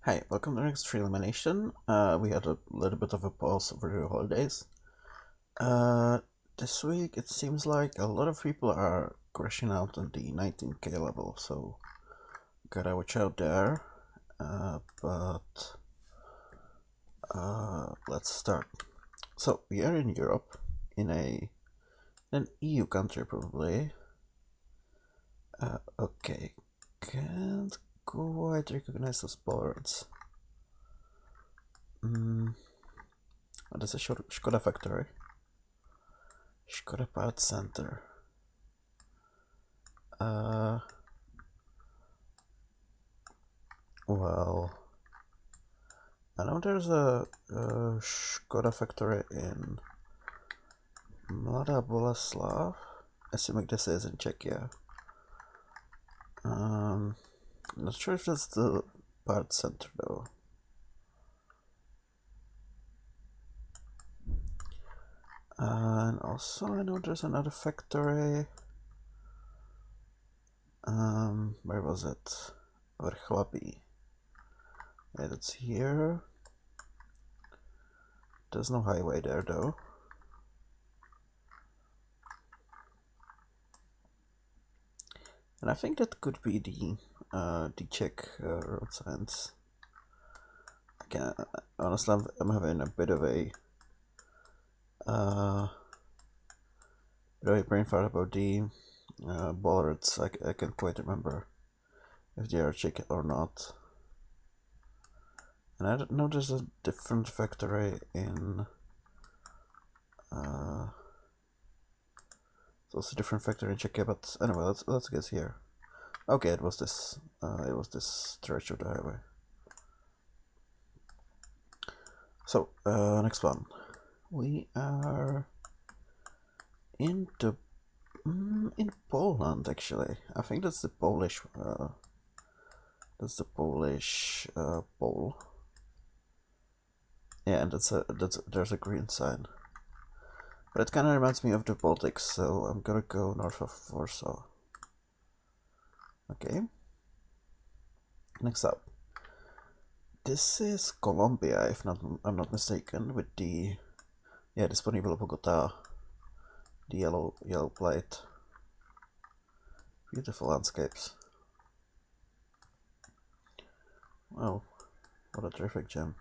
Hi, welcome to the next Threelimination. We had a little bit of a pause over the holidays. This week it seems like a lot of people are crashing out on the 19k level, so gotta watch out there. Let's start. So we are in Europe, in an EU country probably. Okay, can't quite recognize those bollards. Oh, that's a Skoda factory. Skoda Part Center. Well, I know there's a Skoda factory in Mladá Boleslav, assuming this is in Czechia. Not sure if that's the part center though. And also I know there's another factory. Where was it? Vrchlabí. Yeah, that's here. There's no highway there though. And I think that could be the Czech road signs. Honestly, I'm having a bit of a brain fart about the bollards. I can't quite remember if they are Czech or not. And I don't know, there's a different factory in it's also a different factory in Czechia, but anyway, let's guess here. Okay, it was this stretch of the highway. So next one, we are in Poland actually. I think that's the Polish pole. Yeah, and there's a green sign. But it kind of reminds me of the Baltics, so I'm gonna go north of Warsaw. Okay. Next up, this is Colombia, if I'm not mistaken, with the Disponible Bogota, the yellow plate. Beautiful landscapes. Wow, what a terrific gem.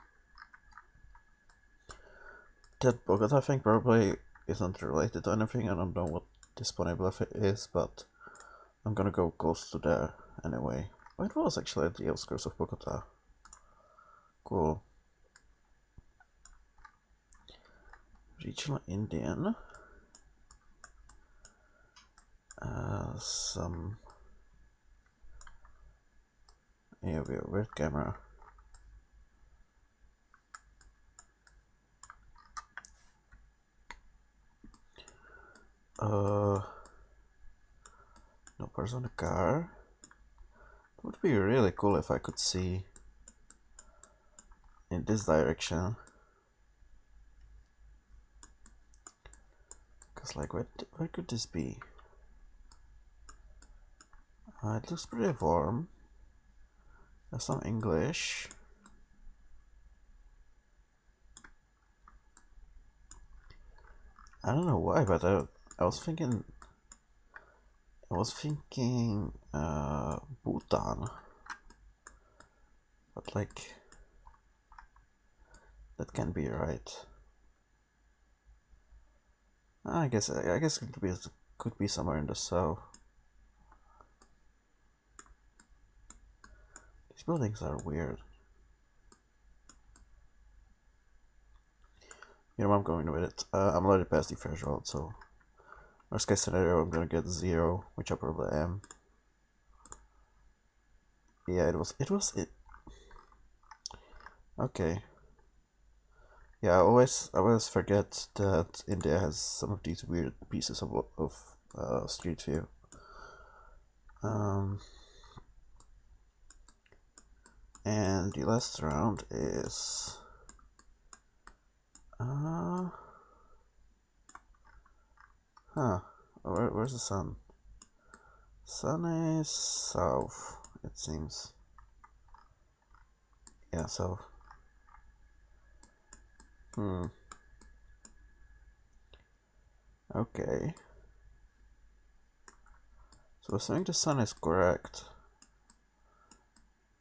That Bogota thing probably isn't related to anything. I don't know what Disponible is, but I'm gonna go close to there anyway. Oh, it was actually at the outskirts of Bogota. Cool. Regional Indian. Some. Yeah, weird camera. No person in the car. It would be really cool if I could see in this direction. Cause like, where could this be? It looks pretty warm. There's some English. I don't know why, but I was thinking Bhutan, but like that can't be right. I guess it could be somewhere in the south. These buildings are weird. You know, I'm going with it. I'm already past the threshold, so worst case scenario, I'm gonna get 0, which I probably am. Yeah, it was it. Okay. Yeah, I always forget that India has some of these weird pieces of Street View. And the last round is where's the sun? Sun is south, it seems. yeah, so okay. So assuming the sun is correct,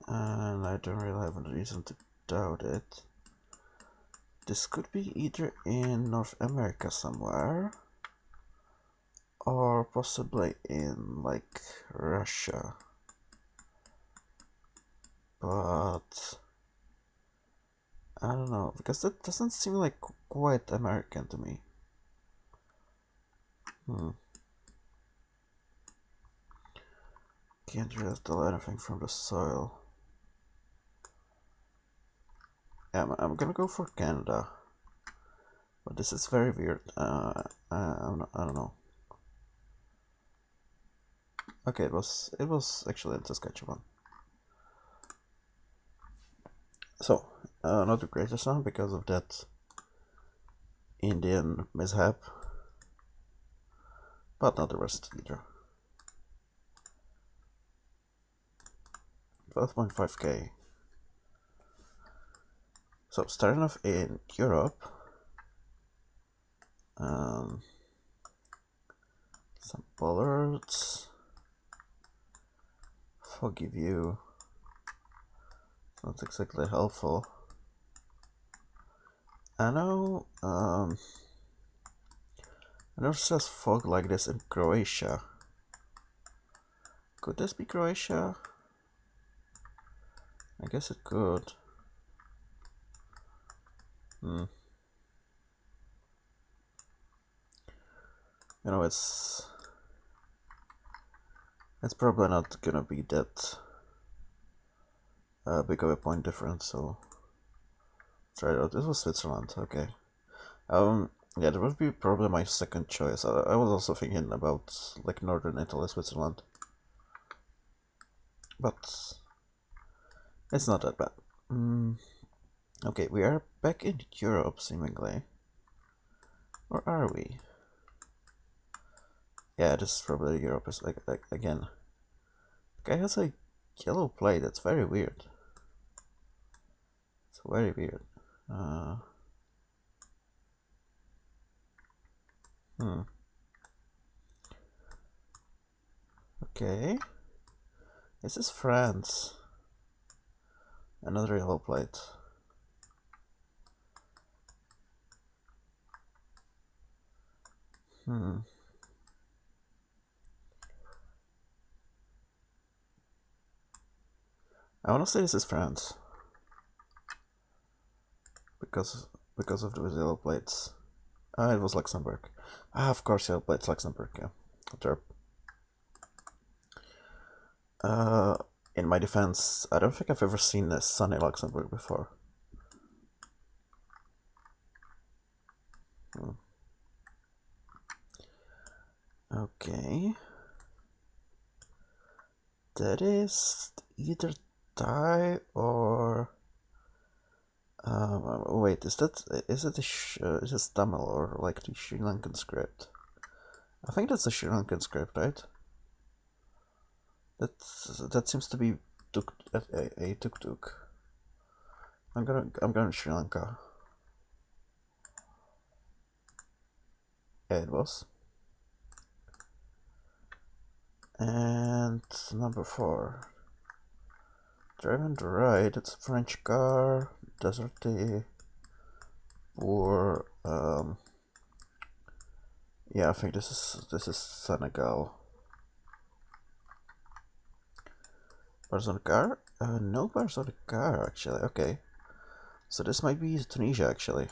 and I don't really have a reason to doubt it, this could be either in North America somewhere, or possibly in, like, Russia. But I don't know, because that doesn't seem like quite American to me. Can't really tell anything from the soil. Yeah, I'm gonna go for Canada. But this is very weird. I don't know. Okay, it was actually in Saskatchewan. So, not the greatest sound because of that Indian mishap, but not the rest either. 12.5k. So, starting off in Europe, some bollards, foggy view, not exactly helpful. I know, I know it says fog like this in Croatia. Could this be Croatia? I guess it could. You know, it's probably not gonna be that big of a point difference, so try it out. This was Switzerland, okay. Yeah, that would be probably my second choice. I was also thinking about, like, northern Italy, Switzerland. But it's not that bad. Okay, we are back in Europe, seemingly. Or are we? Yeah, this is probably Europe, is like again. The guy has a yellow plate, that's very weird. It's very weird. Okay. This is France. Another yellow plate. I want to say this is France. Because of the yellow plates. It was Luxembourg. Of course, yellow plates, Luxembourg, yeah. Derp. In my defense, I don't think I've ever seen a sunny Luxembourg before. Okay. That is either Thai or... wait, is it Tamil or like the Sri Lankan script? I think that's the Sri Lankan script, right? That seems to be a tuk-tuk. I'm going to Sri Lanka. Yeah, it was. And number 4. Driving to right, it's a French car, deserty, poor, yeah, I think this is Senegal. Bars on the car? No bars on the car, actually, okay. So this might be Tunisia, actually.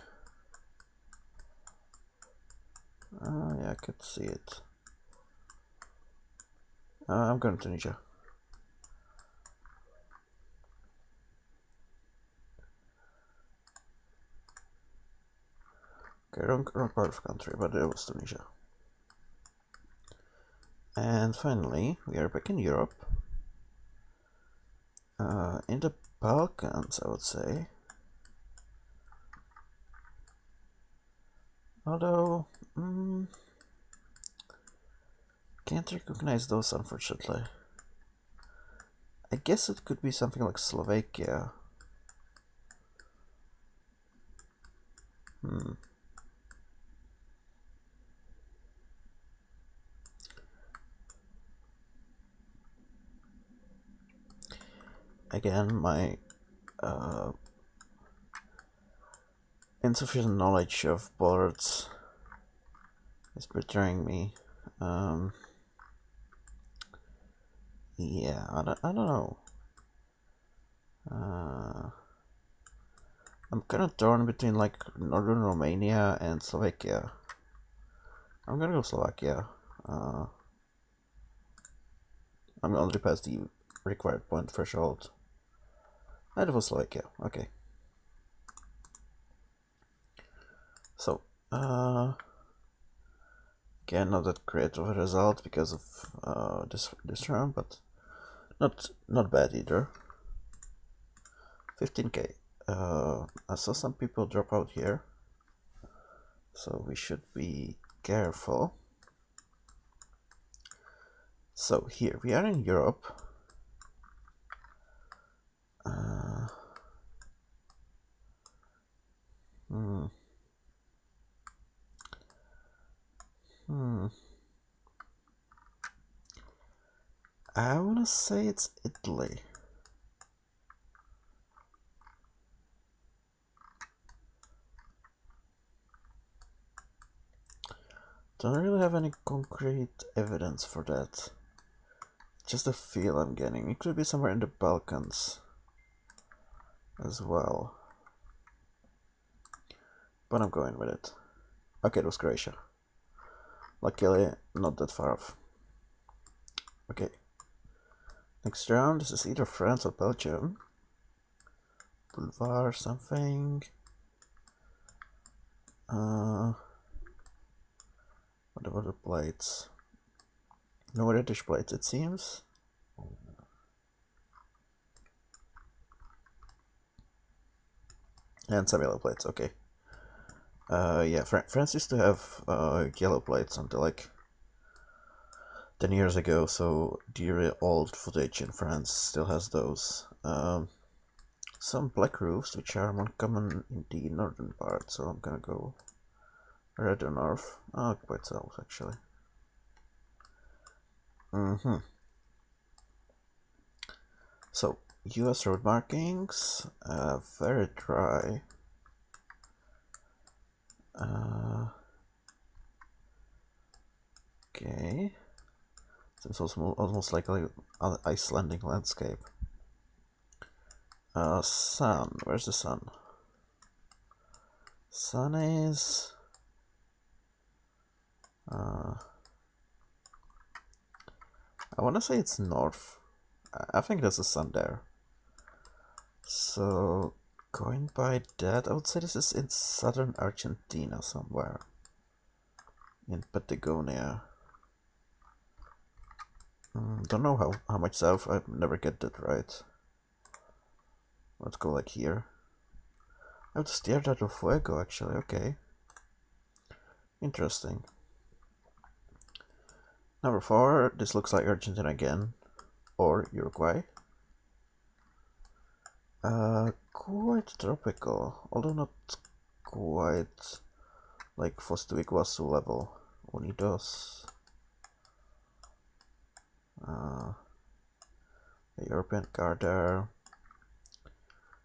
Yeah, I could see it. I'm going to Tunisia. Okay, wrong part of the country, but it was Tunisia. And finally, we are back in Europe. In the Balkans, I would say. Although, can't recognize those, unfortunately. I guess it could be something like Slovakia. Again, my insufficient knowledge of boards is betraying me. Yeah, I don't know. I'm kind of torn between like northern Romania and Slovakia. I'm gonna go Slovakia. I'm already past the required point threshold. And it was Slovakia. Okay. So, again, not that great of a result because of this round, but not bad either. 15k. I saw some people drop out here, so we should be careful. So here we are in Europe. I wanna say it's Italy. Don't really have any concrete evidence for that. Just a feel I'm getting. It could be somewhere in the Balkans as well. But I'm going with it. Okay, it was Croatia. Luckily, not that far off. Okay. Next round, this is either France or Belgium. Boulevard something. What about the plates? No reddish plates, it seems. And some yellow plates, okay. Yeah, France used to have yellow plates until like 10 years ago, so the really old footage in France still has those. Some black roofs, which are more common in the northern part, so I'm gonna go red or north. Oh, quite south, actually. So, US road markings, very dry. Okay. Seems almost like an Icelandic landscape. Sun. Where's the sun? Sun is... I want to say it's north. I think there's a sun there. So, going by that, I would say this is in southern Argentina somewhere. In Patagonia. Don't know how much south, I never get that right. Let's go like here. I have to steer that of Fuego actually, okay. Interesting. Number 4, this looks like Argentina again. Or Uruguay. Quite tropical, although not quite like Foz do Iguazu level. Unidos. The European car there.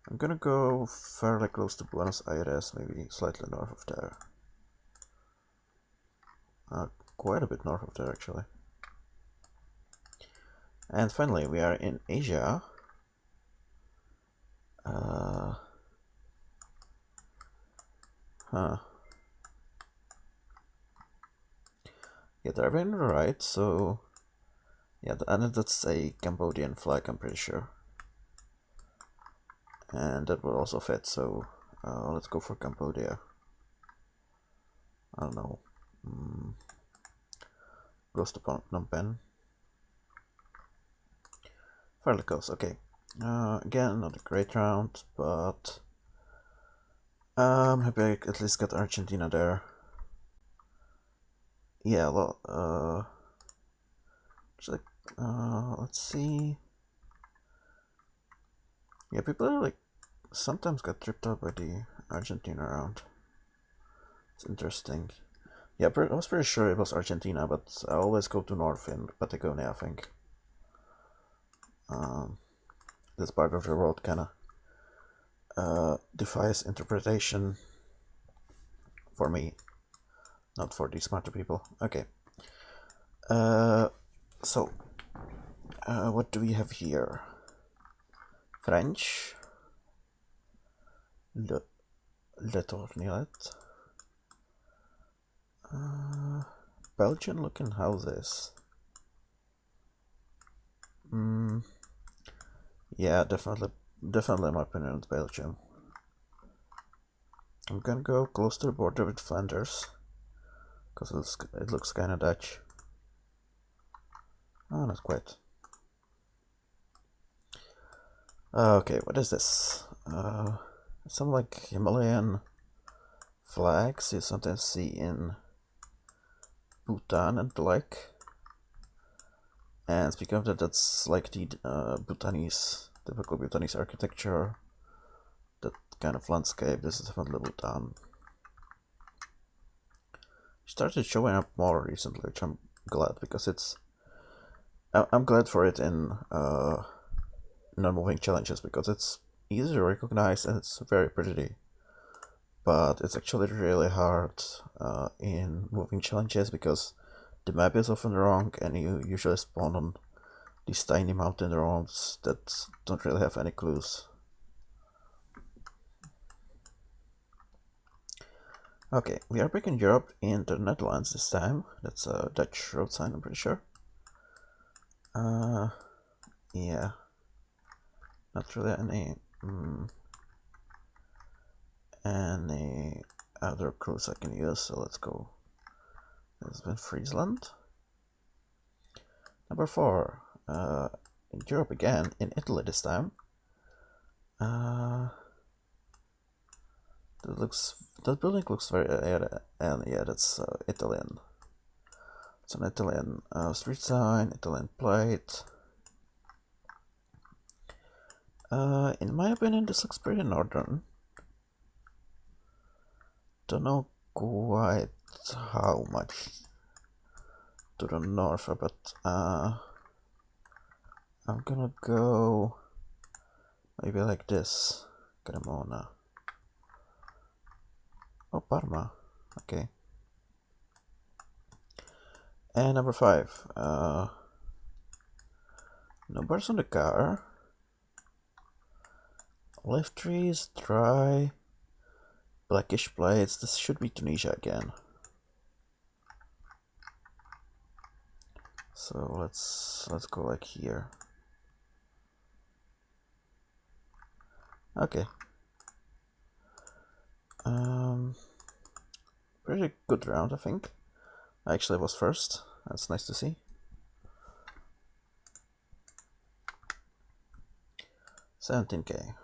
I'm gonna go fairly close to Buenos Aires, maybe slightly north of there. Quite a bit north of there actually. And finally, we are in Asia. Yeah, they're in the right, so... Yeah, and that's a Cambodian flag, I'm pretty sure. And that will also fit, so let's go for Cambodia. I don't know. Close to Phnom Penh. Fairly close, okay. Again, not a great round, but I'm happy I at least got Argentina there. Yeah, well, actually, let's see. Yeah, people are like sometimes got tripped up by the Argentina round. It's interesting. Yeah, I was pretty sure it was Argentina, but I always go to north in Patagonia, I think. This part of the world kind of defies interpretation for me, not for the smarter people. Okay. So, what do we have here? French. Le Tournelet. Belgian looking houses. Yeah, definitely in my opinion, it's Belgium. I'm gonna go close to the border with Flanders, because it looks kinda Dutch. Oh, not quite. Okay, what is this? Some like Himalayan flags you sometimes see in Bhutan and the like. And speaking of that, that's like the typical Bhutanese architecture, that kind of landscape. This is definitely Bhutan. Started showing up more recently, which I'm glad, because I'm glad for it in non-moving challenges, because it's easy to recognize and it's very pretty. But it's actually really hard in moving challenges, because the map is often wrong and you usually spawn on these tiny mountain roads that don't really have any clues. Okay, we are back in Europe, in the Netherlands this time. That's a Dutch road sign, I'm pretty sure. Yeah. Not really any other clues I can use, so let's go. This has been Friesland. Number 4. In Europe again, in Italy this time. That building looks very, and yeah, that's Italian. It's an Italian street sign, Italian plate. In my opinion, this looks pretty northern. Don't know quite how much to the north, but I'm gonna go maybe like this. Cremona. Oh, Parma. Okay. And number 5. Numbers on the car. Olive trees, dry, blackish plates. This should be Tunisia again. So let's go like here. Okay. Pretty good round, I think. I actually was first. That's nice to see. $17K.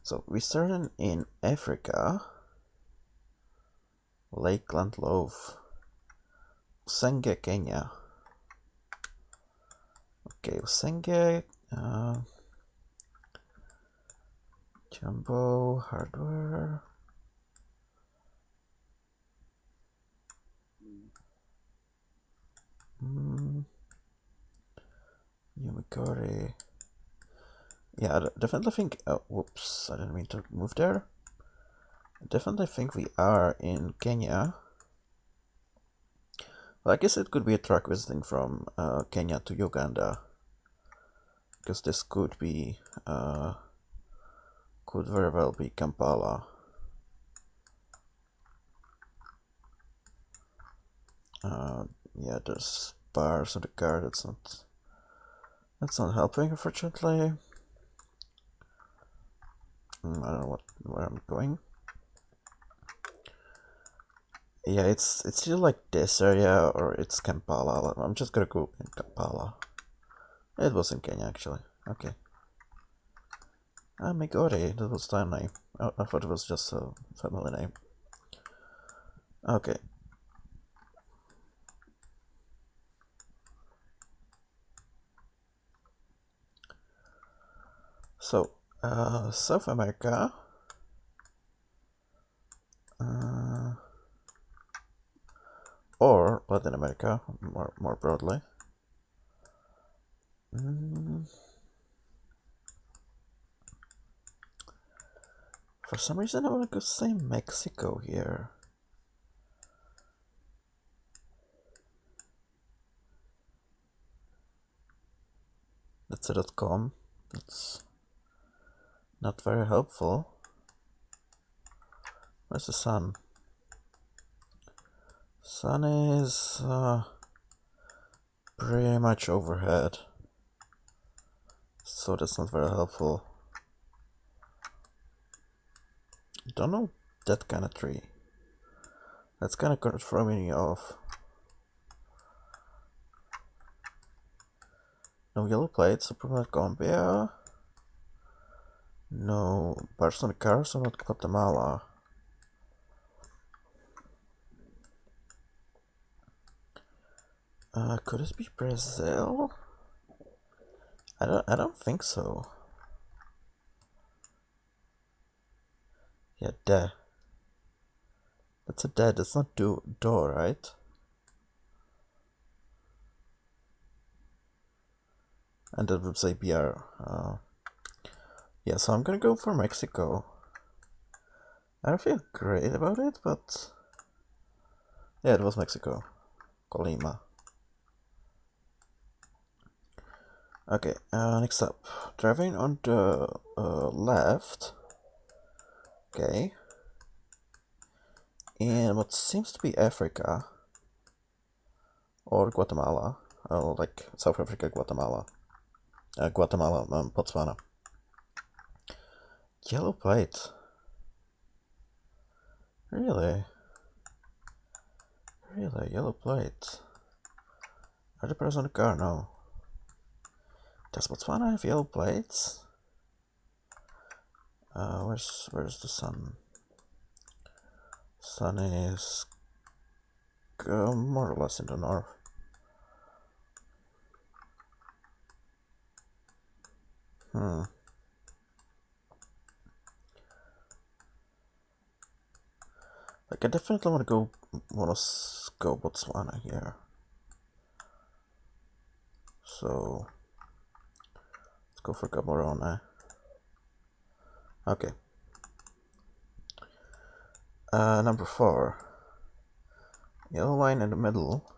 So we started in Africa. Lakeland Loaf. Usenge, Kenya. Okay, Usenge. Jumbo Hardware. Yumikori. Yeah, I definitely think. Oh, whoops! I didn't mean to move there. I definitely think we are in Kenya. Well, I guess it could be a truck visiting from Kenya to Uganda, because this could very well be Kampala. Yeah, there's bars on the car. That's not helping, unfortunately. I don't know where I'm going. Yeah, it's either like this area or it's Kampala. I'm just gonna go in Kampala. It was in Kenya, actually. Okay. Ah, Migori, that was time name. Oh, I thought it was just a family name. Okay. So, South America. Or Latin America, more broadly. For some reason I want to say Mexico here. That's a .com. That's not very helpful. Where's the sun? Sun is pretty much overhead, so that's not very helpful. Don't know that kind of tree. That's kind of throwing me off. No yellow plates, Supreme Colombia. No bars on the cars, so not Guatemala. Could it be Brazil? I don't think so. Yeah, there. That's a dead. That's not door, right? And that would say BR. Yeah, so I'm gonna go for Mexico. I don't feel great about it, but yeah, it was Mexico. Colima. Okay, next up. Driving on the left. Okay. In what seems to be Africa. Or Guatemala. Like South Africa, Guatemala. Guatemala, Botswana. Yellow plate. Really? Really? Yellow plate? Are the person on the car? No. Does Botswana have yellow plates? Where's the sun? Sun is more or less in the north. Like I definitely want to go Botswana here. So let's go for Gaborone. Okay. Number 4. Yellow line in the middle.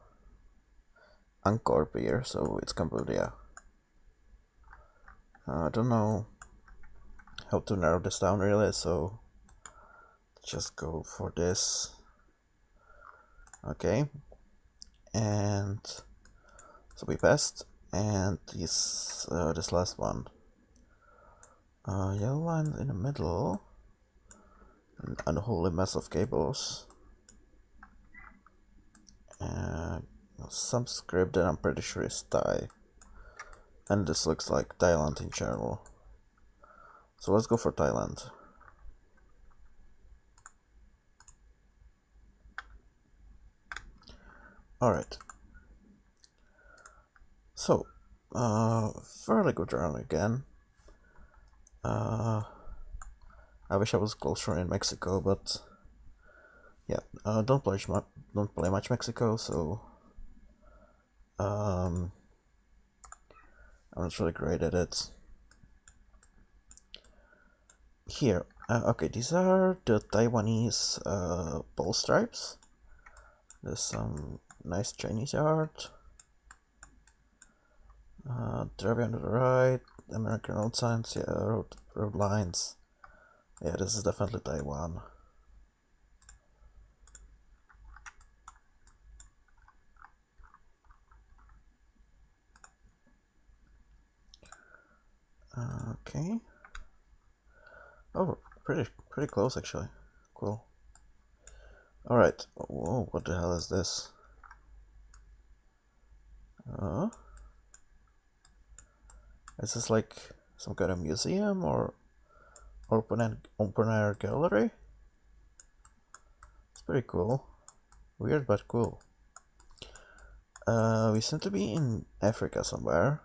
Angkor beer, so it's Cambodia. I don't know how to narrow this down really, so just go for this. Okay. And so we passed, and this last one. Yellow line in the middle. An unholy mess of cables. Some script that I'm pretty sure is Thai. And this looks like Thailand in general. So let's go for Thailand. Alright. So, fairly good round again. I wish I was closer in Mexico, but yeah, don't play much Mexico, so I'm not really great at it. Here, okay, these are the Taiwanese pole stripes. There's some nice Chinese art. Driving on the right, American road signs, yeah, road lines. Yeah, this is definitely Taiwan. Okay. Oh, pretty close actually. Cool. Alright. Whoa, what the hell is this? Is this like some kind of museum or open air gallery? It's pretty cool. Weird but cool. We seem to be in Africa somewhere.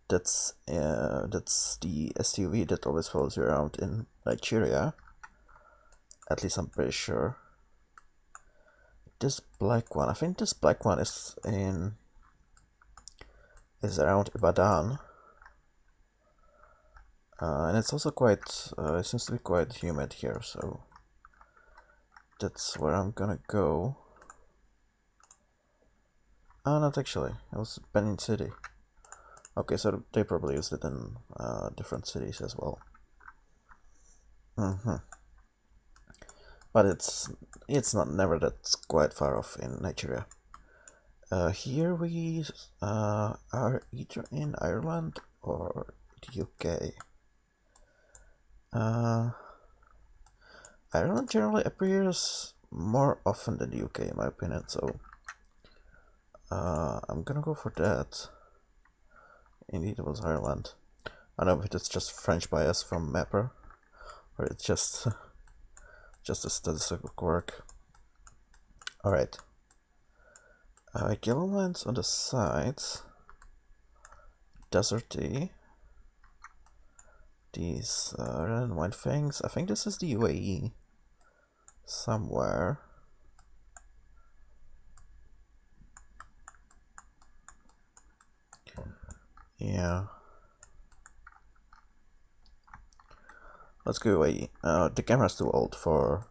That's the SUV that always follows you around in Nigeria. At least I'm pretty sure. This black one, I think this black one is around Ibadan. And it's also quite, it seems to be quite humid here, so that's where I'm gonna go. Oh, not actually, it was Benin City. Okay, so they probably used it in different cities as well. But it's not never that quite far off in Nigeria. Here we are either in Ireland or the UK. Ireland generally appears more often than the UK in my opinion, so I'm gonna go for that. Indeed, it was Ireland. I don't know if it's just French bias from Mapper, or it's just a statistical quirk. Alright. Yellow lines on the sides. Deserty. These red and white things. I think this is the UAE. Somewhere. Yeah. Let's go UAE. The camera's too old for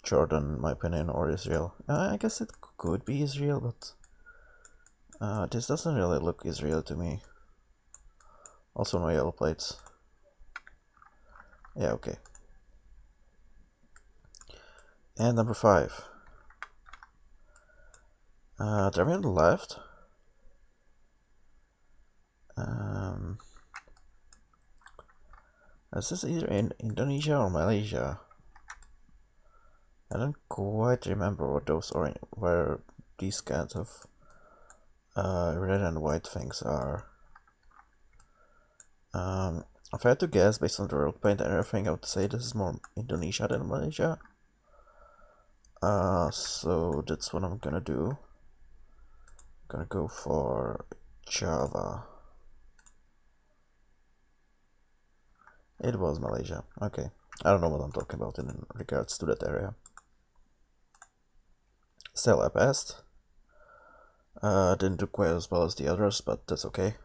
Jordan, in my opinion, or Israel. I guess it could be Israel, but this doesn't really look Israel to me. Also no yellow plates. Yeah, okay. And number 5. They're on the left. Is this either in Indonesia or Malaysia? I don't quite remember what those where these kinds of red and white things are. If I had to guess based on the road paint and everything, I would say this is more Indonesia than Malaysia. So that's what I'm gonna do. I'm gonna go for Java. It was Malaysia. Okay. I don't know what I'm talking about in regards to that area. Still, I passed. Didn't do quite as well as the others, but that's okay.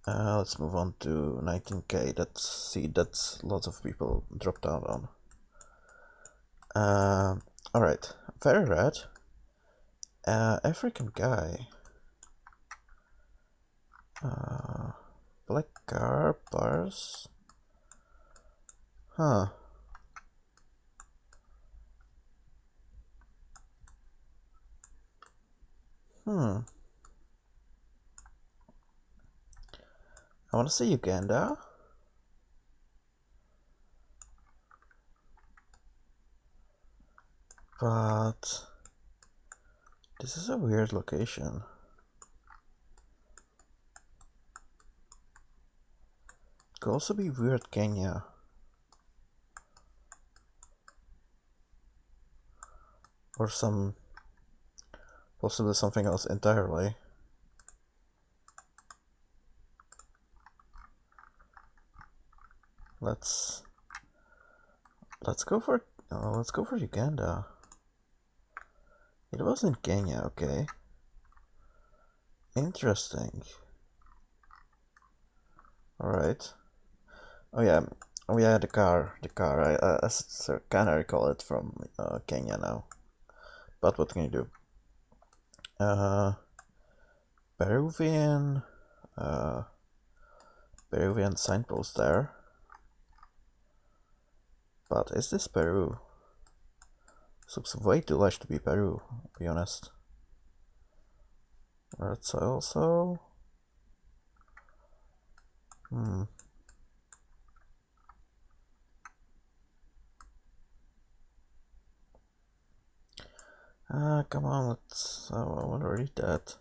Let's move on to 19k. That's lots of people dropped down on. Alright, very red. African guy. Black car, bars. Huh. I want to say Uganda. But this is a weird location. Could also be weird Kenya. Or possibly something else entirely. Let's go for Uganda. It wasn't Kenya, okay. Interesting. Alright. Oh yeah, the car. I kind of recall it from Kenya now. But what can you do? Peruvian signpost there. But is this Peru? Looks way too large to be Peru, to be honest. That's also. Come on, let's. I want to read that.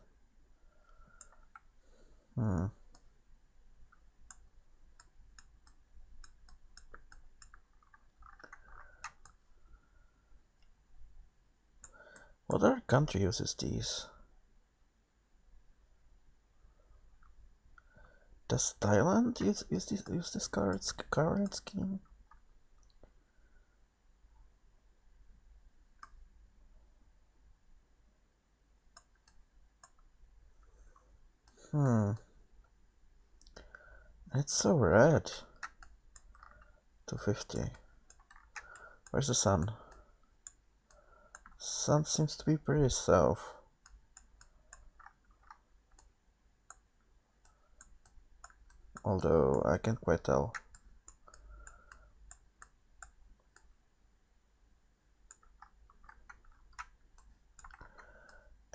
What other country uses these? Does Thailand use this card scheme? It's so red. 250. Where's the sun? Sun seems to be pretty south. Although I can't quite tell.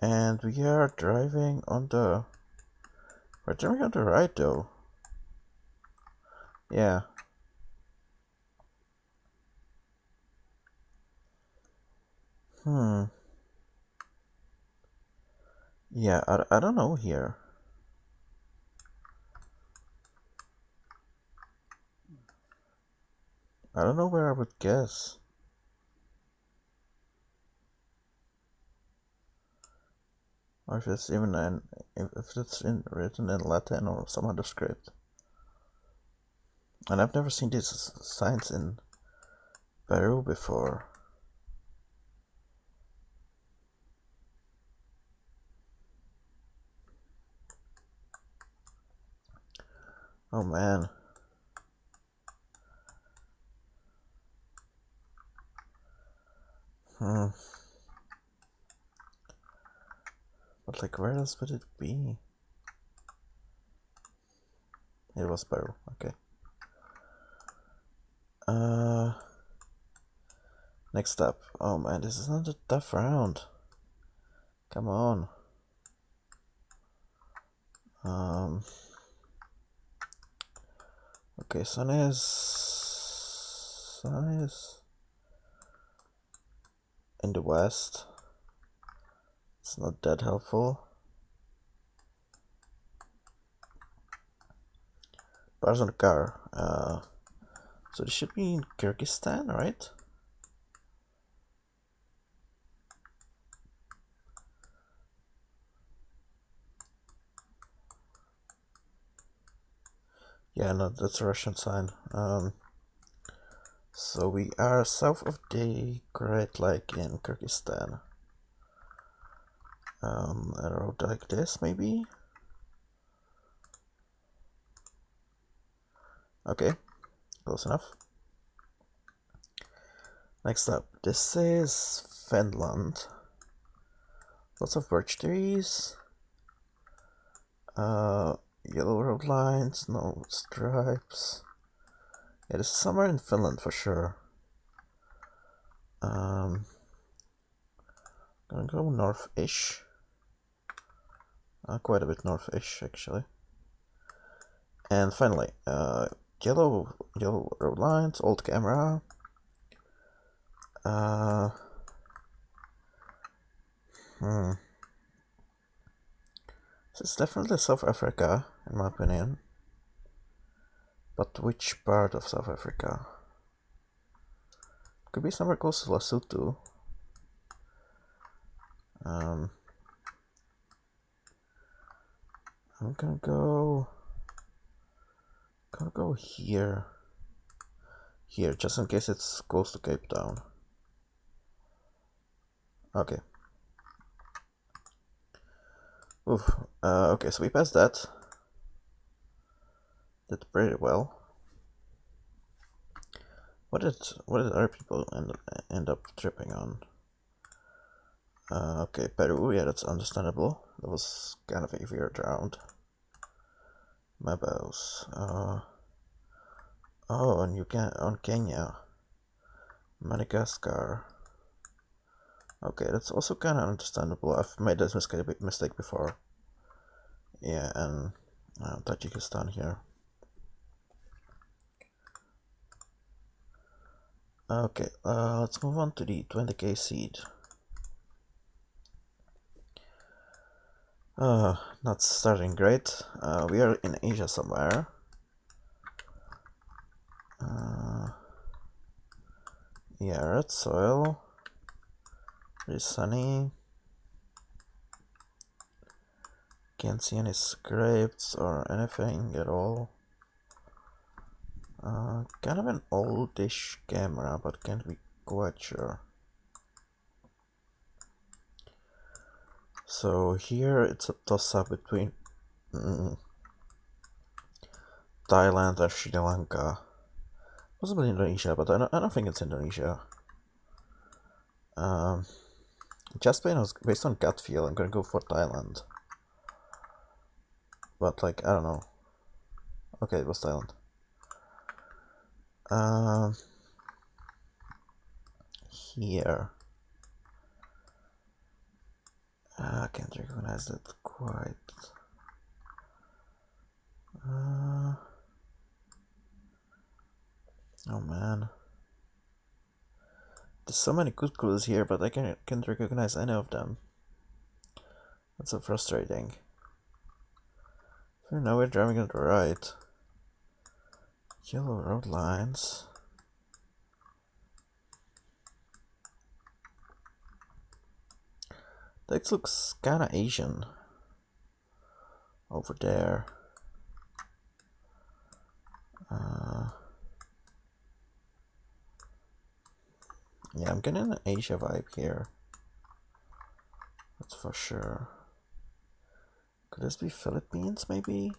And we are driving on the... We're driving on the right though. Yeah. Yeah, I don't know here. I don't know where I would guess. Or if it's even if it's written in Latin or some other script. And I've never seen these signs in Peru before. Oh man. But like, where else would it be? It was Peru, okay. Next up. Oh man, this is not a tough round. Come on. Okay, sun is in the west. It's not that helpful. Bars on the car. So this should be in Kyrgyzstan, right? Yeah, no, that's a Russian sign. So we are south of the Great Lake in Kyrgyzstan. A road like this, maybe? Okay, close enough. Next up, this is Finland. Lots of birch trees. Yellow road lines, no stripes. Yeah, this is somewhere in Finland for sure. Gonna go north-ish. Quite a bit north-ish, actually. And finally, yellow road lines, old camera. This is definitely South Africa, in my opinion. But which part of South Africa? Could be somewhere close to Lesotho. I'm gonna go here. Here, just in case it's close to Cape Town. Okay. Oof. Okay, so we passed that. Did pretty well. What did other people end up tripping on? Okay, Peru, yeah, that's understandable. That was kind of a weird round. Mabos. Oh, and you can on Kenya. Madagascar. Okay, that's also kind of understandable. I've made this mistake before. Yeah, and Tajikistan here. Okay, let's move on to the 20k seed. Not starting great. We are in Asia somewhere. Yeah, red soil. Pretty sunny. Can't see any scripts or anything at all. Kind of an oldish camera, but can't be quite sure. So here it's a toss-up between Thailand and Sri Lanka. Possibly Indonesia, but I don't think it's Indonesia. Just based on gut feel, I'm gonna go for Thailand. But like, I don't know. Okay, it was Thailand. Here. I can't recognize that quite. Oh man. There's so many good clues here, but I can't recognize any of them. That's so frustrating. So now we're driving on the right. Yellow road lines. That looks kinda Asian. Over there. Yeah, I'm getting an Asia vibe here. That's for sure. Could this be Philippines, maybe?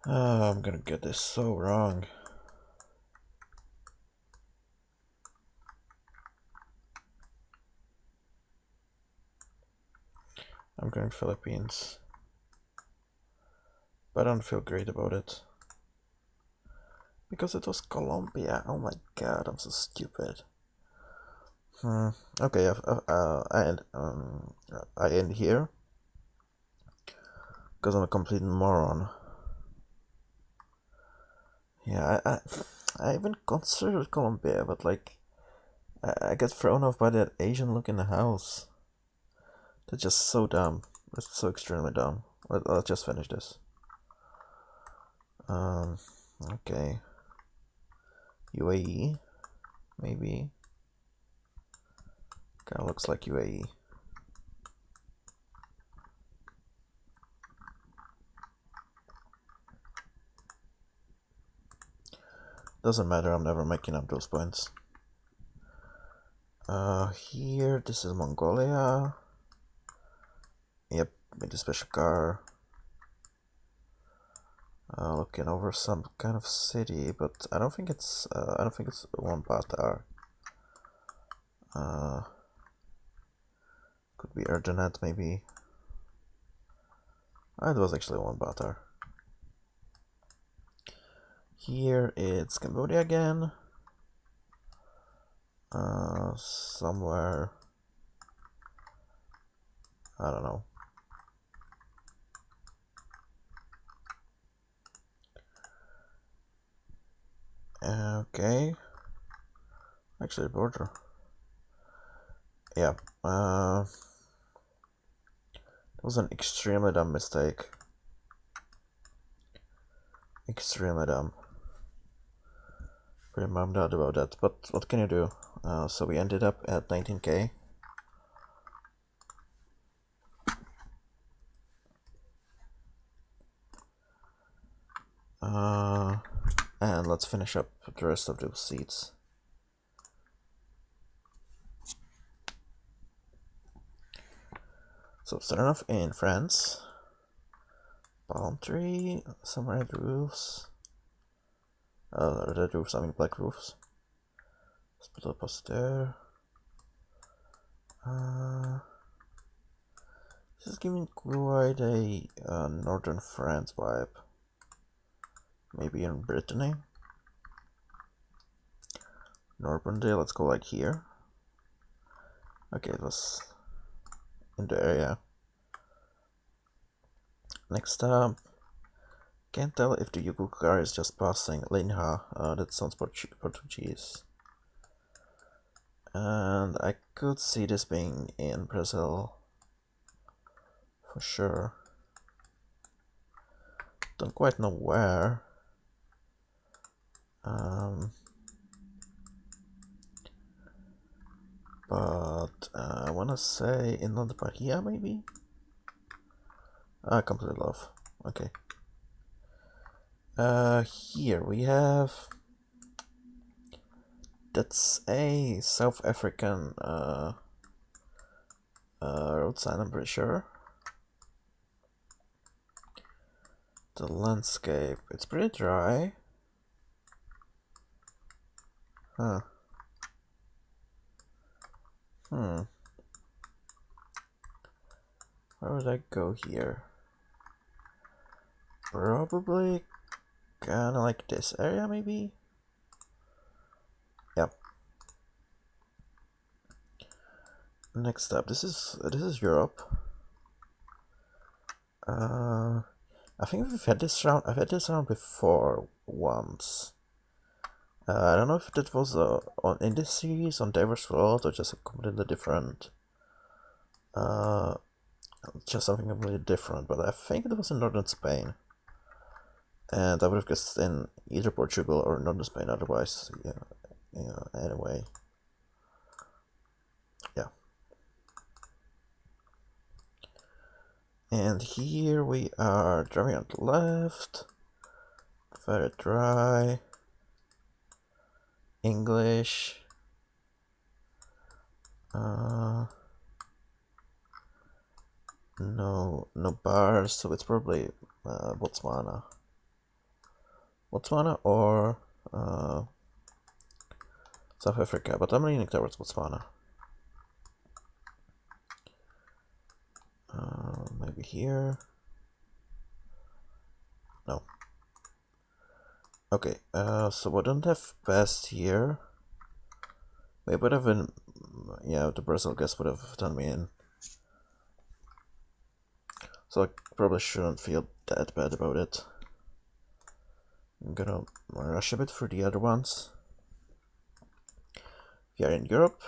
Oh, I'm gonna get this so wrong. I'm going Philippines. But I don't feel great about it. Because it was Colombia. Oh my god, I'm so stupid. Okay, I end here. Because I'm a complete moron. Yeah, I even considered Colombia, but like, I get thrown off by that Asian look in the house. That's just so dumb. It's so extremely dumb. Let's just finish this. Okay. UAE, maybe. Kinda looks like UAE. Doesn't matter, I'm never making up those points. Here, this is Mongolia. Yep, made a special car. Looking over some kind of city, but I don't think it's Ulaanbaatar. Could be Erdenet, maybe. It was actually Ulaanbaatar. Here it's Cambodia again. Somewhere. I don't know. Okay. Actually, border. Yeah. That was an extremely dumb mistake. Extremely dumb. Pretty bummed out about that, but what can you do? So we ended up at 19k. And let's finish up the rest of those seats. So starting off in France. Palm tree, some red roofs. Red roofs, I mean black roofs. Hospital Pasteur. This is giving quite a northern France vibe. Maybe in Brittany. Normandy, let's go like here. Okay, it was in the area. Next up, can't tell if the Yugo car is just passing Linha. That sounds Portuguese. And I could see this being in Brazil. For sure. Don't quite know where. but I wanna say Inland Bahia maybe? Completely off. Okay. Here we have... That's a South African road sign, I'm pretty sure. The landscape, it's pretty dry. Huh. Where would I go here? Probably kinda like this area, maybe? Yep. Next up, this is Europe. I think I've had this round before once. I don't know if that was in this series on Diverse World or just a completely different, just something completely different. But I think it was in northern Spain, and I would have guessed in either Portugal or northern Spain. Otherwise, yeah. Anyway, yeah. And here we are driving on the left. Very dry. English. No bars, so it's probably Botswana. Botswana or South Africa, but I'm leaning towards Botswana. Maybe here. No. Okay, so we don't have past here. Maybe would have been, yeah, the Brazil guess would have done me in. So I probably shouldn't feel that bad about it. I'm gonna rush a bit for the other ones. We are in Europe.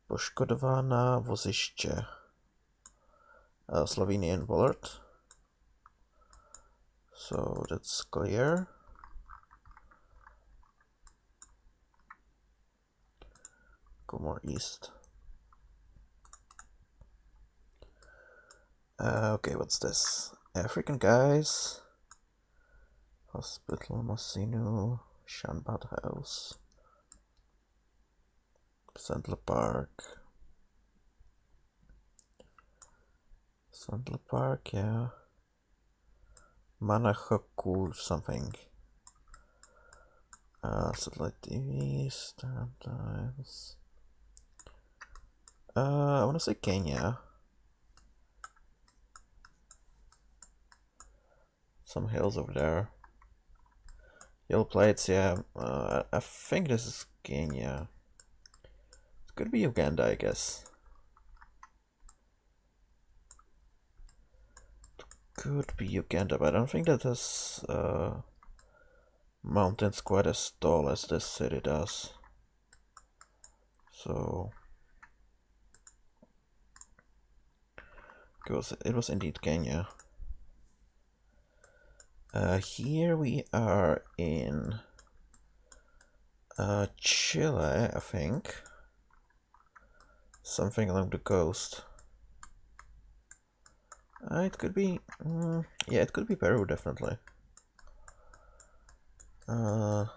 Poškodovaná voziště. Slovenian Bollard. So that's clear. Go more east. Okay, what's this? African guys. Hospital Mosinu. Shanbad House. Sandler Park. Sandler Park, yeah. Manahaku something. Satellite TV, Times. I wanna say Kenya. Some hills over there. Yellow plates, yeah. I think this is Kenya. It could be Uganda, I guess. Could be Uganda, but I don't think that has mountains quite as tall as this city does. So it was indeed Kenya. Here we are in Chile, I think. Something along the coast. It could be, yeah, it could be Peru, definitely. I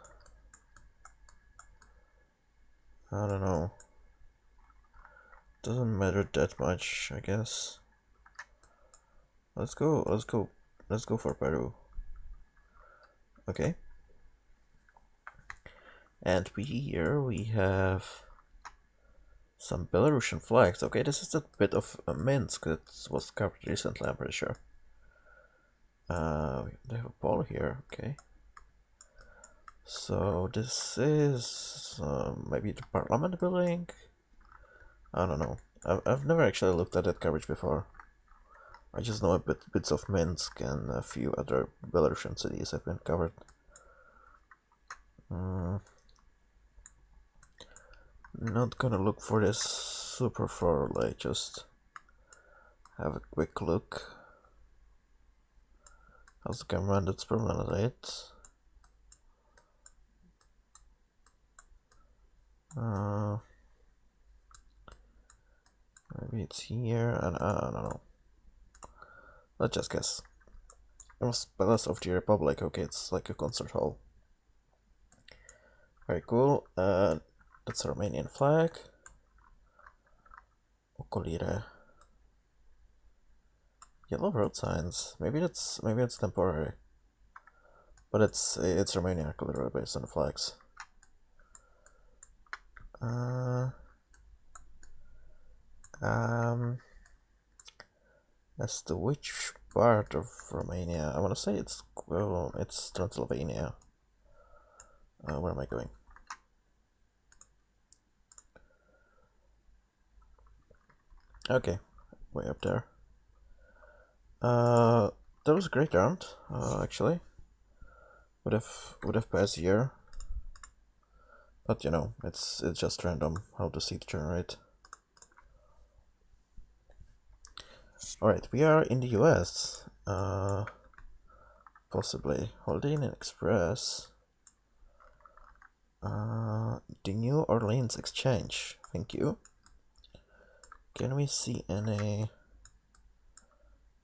don't know. Doesn't matter that much, I guess. Let's go for Peru. Okay. And here we have some Belarusian flags. Okay, this is a bit of Minsk that was covered recently, I'm pretty sure. They have a pole here, okay. So this is maybe the parliament building? I don't know. I've never actually looked at that coverage before. I just know bits of Minsk and a few other Belarusian cities have been covered. Not gonna look for this super far, like just have a quick look. How's the camera? That's probably it. Maybe it's here, and I don't know. Let's just guess. It was Palace of the Republic. Okay, it's like a concert hall. Very cool. That's a Romanian flag. Ocolire. Yellow road signs. Maybe it's temporary. But it's Romania, literally based on the flags. As to which part of Romania? I want to say it's Transylvania. Where am I going? Okay, way up there. That was a great round, actually. Would have passed here, but you know, it's just random how the seed generate. Alright, we are in the US. Possibly Holding Express. The New Orleans Exchange. Thank you. Can we see any?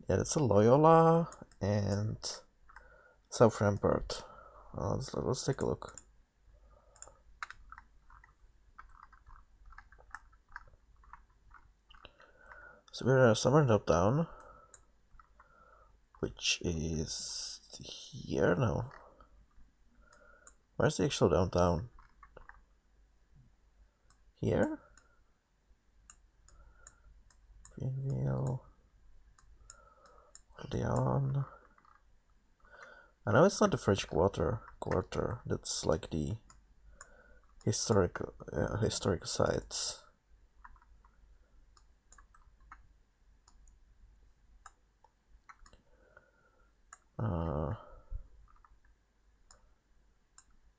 Yeah, that's a Loyola and South Rampart. Let's take a look. So we're somewhere down, which is here now. Where's the actual downtown? Here? Greenville. Leon. I know it's not the French Quarter. That's like the historic sites.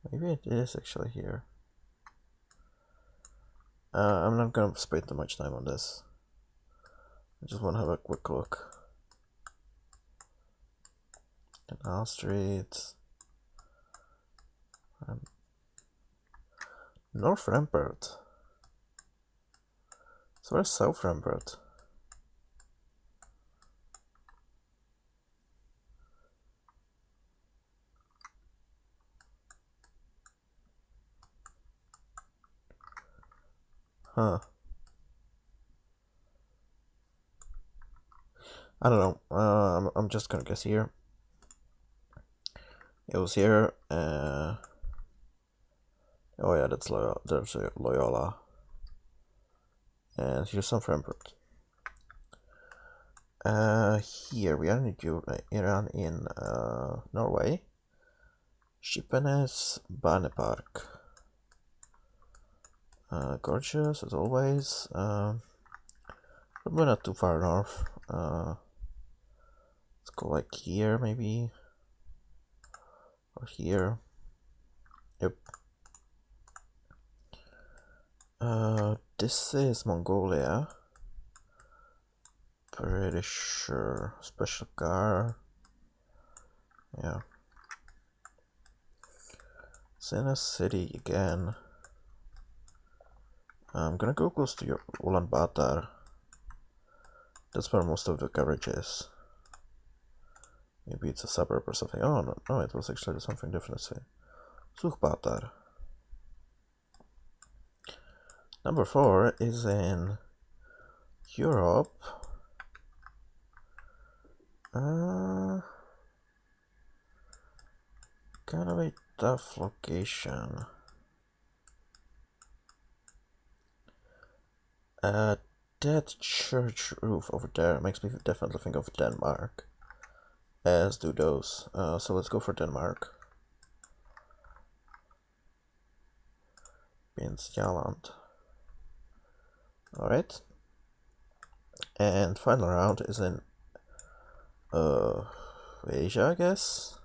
Maybe it is actually here. I'm not gonna spend too much time on this. I just want to have a quick look. Canal Street. North Rampart. So where's South Rampart? Huh. I don't know. I'm just gonna guess here. It was here. Oh yeah, that's Loyola. There's Loyola. And here's some Frankfurt. Here we are in Norway. Skippernes Banepark. Gorgeous as always. Probably not too far north. Let's go like here maybe. Or here. Yep. This is Mongolia. Pretty sure. Special car. Yeah. It's in a city again. I'm gonna go close to your Ulaanbaatar. That's where most of the coverage is. Maybe it's a suburb or something. Oh no, it was actually something different. Say, Sukhbaatar. Number 4 is in Europe. Kind of a tough location. That church roof over there makes me definitely think of Denmark. As do those. So let's go for Denmark. Binsjaland. Alright. And final round is in Asia, I guess.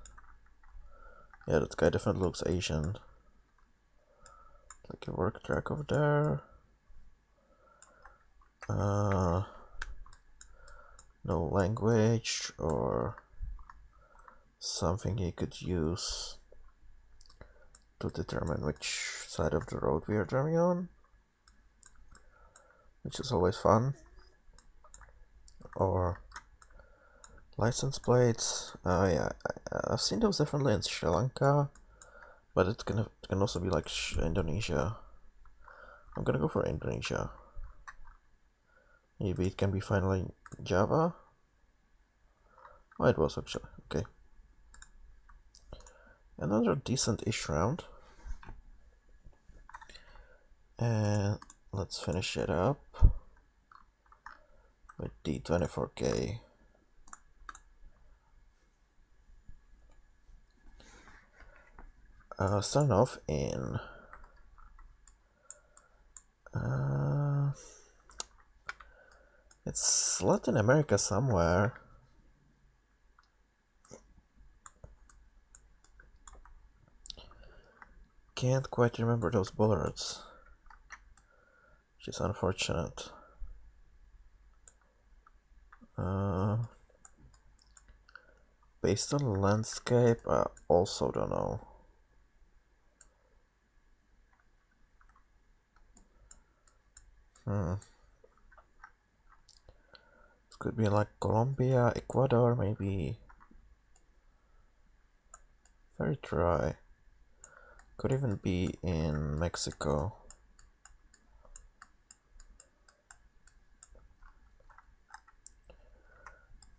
Yeah, that guy definitely looks Asian. Like a work track over there. No language or something he could use to determine which side of the road we are driving on, which is always fun. or license plates. Yeah, I've seen those definitely in Sri Lanka, but it can also be like Indonesia. I'm gonna go for Indonesia. Maybe it can be finally Java. Oh, it was actually okay. Another decent-ish round, and let's finish it up with D24K. Starting off in it's Latin America somewhere. Can't quite remember those bullards, which is unfortunate. Based on landscape, I also don't know. It could be like Colombia, Ecuador, maybe. Very dry. Could even be in Mexico.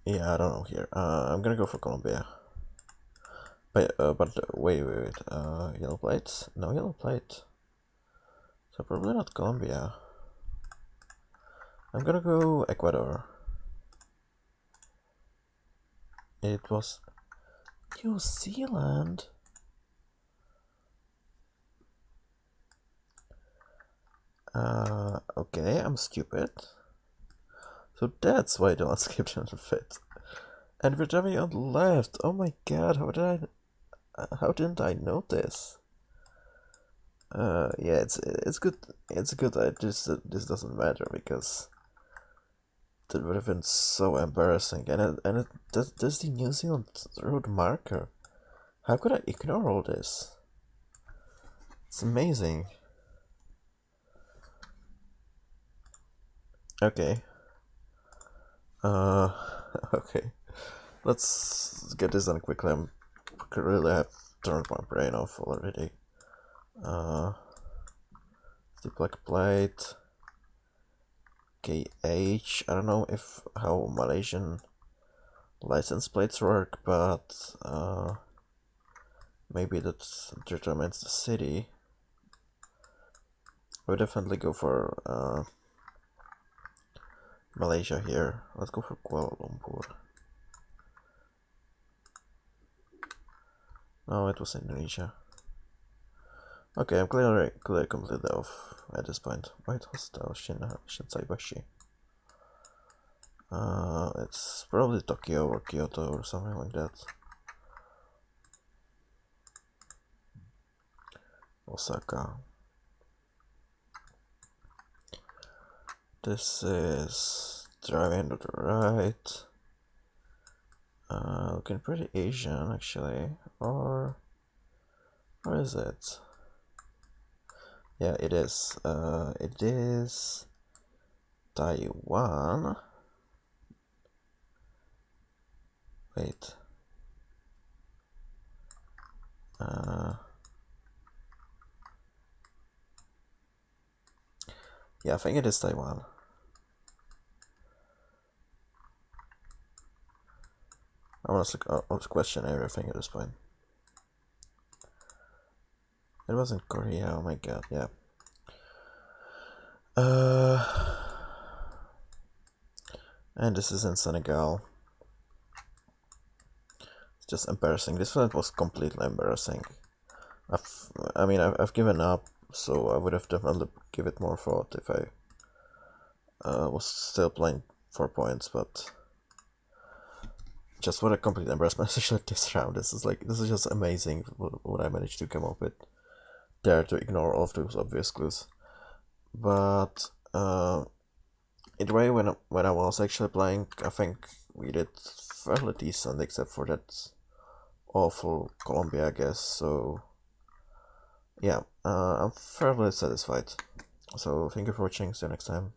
Yeah, I don't know here. I'm gonna go for Colombia. But wait. Yellow plates? No yellow plate. So probably not Colombia. I'm gonna go Ecuador. It was New Zealand. Okay, I'm stupid. So that's why the landscape didn't fit. And we're driving on the left. Oh my god, how didn't I notice? Yeah, it's good. It's good that this doesn't matter because that would have been so embarrassing. And there's the New Zealand road marker. How could I ignore all this? It's amazing. Okay. Okay. Let's get this done quickly. I really have turned my brain off already. Duplex plate. KH. I don't know how Malaysian license plates work, but maybe that determines the city. I would definitely go for Malaysia here. Let's go for Kuala Lumpur. No, it was Indonesia. Okay, I'm clearly completely off at this point. White Hostel Shinsaibashi. It's probably Tokyo or Kyoto or something like that. Osaka. This is driving to the right. Looking pretty Asian actually. Or is it? Yeah, it is. It is Taiwan. Wait. Yeah, I think it is Taiwan. I honestly question everything at this point. It was in Korea, oh my god, yeah. And this is in Senegal. It's just embarrassing. This one was completely embarrassing. I've given up, so I would have definitely give it more thought if I was still playing 4 points, but just what a complete embarrassment, especially this round. This is just amazing what I managed to come up with there to ignore all of those obvious clues. But either way, when I was actually playing, I think we did fairly decent, except for that awful Colombia, I guess. So yeah, I'm fairly satisfied. So thank you for watching. See you next time.